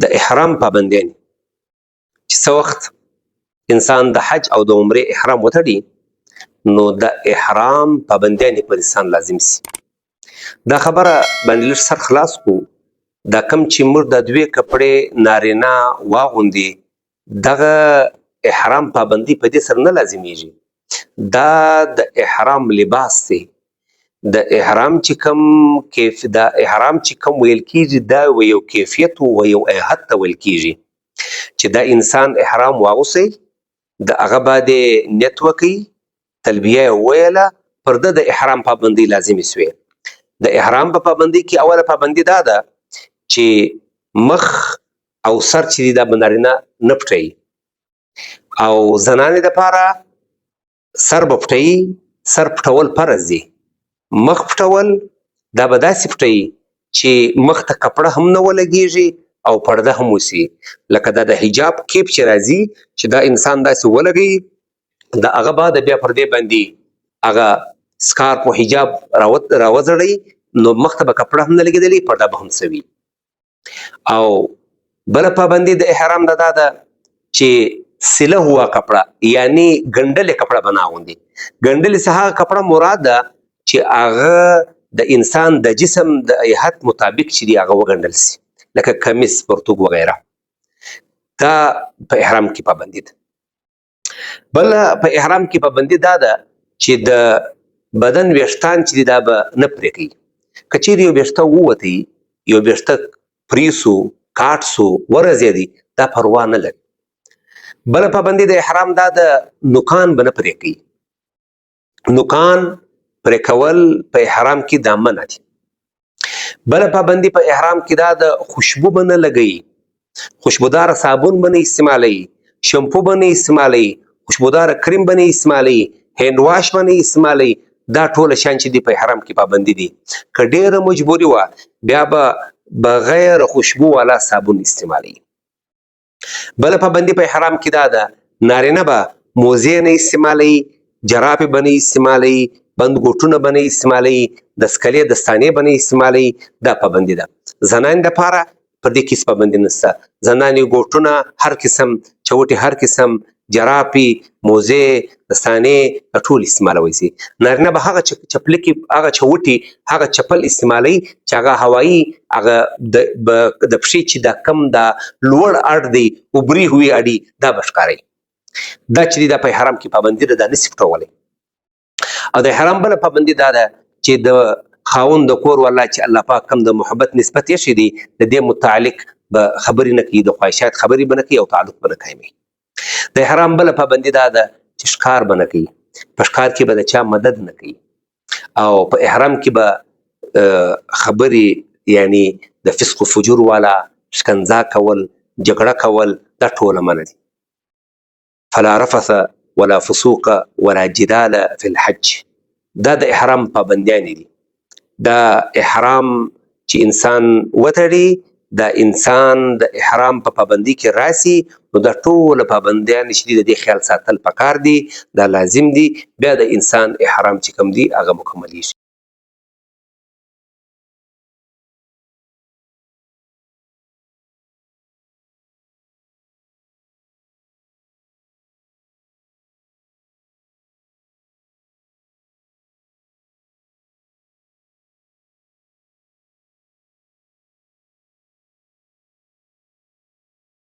د احرام پابندیان چې څه وخت انسان د حج او د عمرې احرام وتړي نو د احرام پابندیان پر انسان لازم سي. دا خبره باندې لږ سر خلاص کو. دا کم چې موږ د دوی کپړې نارینه واغوندي دغه احرام پابندي په دې سره نه لازمیږي. دا د احرام لباس دی. د احرام چې کوم ویل کیږي دا یو کیفیت او یو هیئت ته ویل کیږي چې دا انسان احرام واغوسي د هغه باندې نیت وکړي تلبیه ویله پر د احرام پابندي لازمي سوی. د احرام په پابندي کې اوله پابندي دا ده چې مخ او سر چې دا بنارینه نه پټوي او زنانې دپاره سر به پټوي. سر پټول فرض دي. مخ پټول دا به داسې پټوي چې مخ ته کپړه هم نه ولګېږي او پرده هم وسي. لکه دا د حجاب کیپ چې راځي چې دا انسان داسې ولګوي د هغه بعد بیا پر دې باندې هغه سکارپ او حجاب راوځړوي نو مخ ته به کپړه هم نه لګېدلې پرده به هم څه وي. او بله پابندي د احرام دا ده چې سله هوا کپړه یعنی ګنډلې کپړه به نه اغوندي. ګنډلې څخه هغه کپړه مراد ده چې هغه د انسان د جسم د هیئت مطابق چې دی هغه وګنډل سي لکه کمیس پرتوګ وغیره. دا په احرام کې پابندي ده. بله په احرام کې پابندي دا ده چې د بدن ویښتان چې دی دا به نه پرې کوي. که چیرې یو ویښته ووتی یو ویښته پرې سو کاټ سو ورځېدی دا پروا نه لري. بله پابندي د احرام دا د نوکان به نه پرې کوي. نوکان پرې کول په احرام کې دا منع دي. بله پابندي په احرام کې دا د خوشبو به نه لګوي. خوشبودار صابون به نه استعمالوي. شمپو به نه استعمالوي. خوشبودار کریم به نه استعمالوي. هینډ واش به نه استعمالوي. دا ټوله شیان چې دي په احرام کې پابندي دي. که ډېره مجبوري وه بیا به بغیر خوشبو والا صابون استعمالوي. بله پابندي په احرام کې دا ده نارینه به موزې نه استعمالوي. جرابې به نه استعمالوي. بند ګوټونه به نه استعمالوي. دستکلې دستانې به نه استعمالوي. دا پابندي ده. زنانې دپاره پر دې کې هېڅ پابندي نشته. زنانې ګوټونه هر قسم چوټې هر قسم جرابې موزې دستانې ټول استعمالوی سي. نارینه به هغه چپلکې هغه چوټې هغه چپل استعمالوي چې هغه هوایي هغه د پښې چې دا کم دا لوړ اړ دی اوبري هوي اړي دا به ښکاروي. دا چې دی دا په احرام کې پابندي ده دا نسي پټولی. او د احرام بله پابندي دا ده چې د خاوند د کور والا چې الله پاک کم د محبت نسبت یې دی د دې متعلق به خبرې نه کوي. د خواهشات خبرې به نه کوي او تعلق به نه قایموي. د احرام بله پابندي دا ده چې ښکار به نه کوي. په ښکار کې به د چا مدد نه کوي. او په احرام کې به خبرې یعنی د فسق و فجور والا شکنځا کول جګړه کول دا ټوله منع دي. فلا رفث ولا فسوق ولا جدال فی الحج. دا د احرام پابندیانې دي. دا احرام چې انسان وتړي دا انسان د احرام په پابندي کې راسي نو دا ټوله پابندیانې چې دي د دې خیال ساتل پکار دي. دا لازم دي. بیا د انسان احرام چې کوم دي هغه مکملیږي.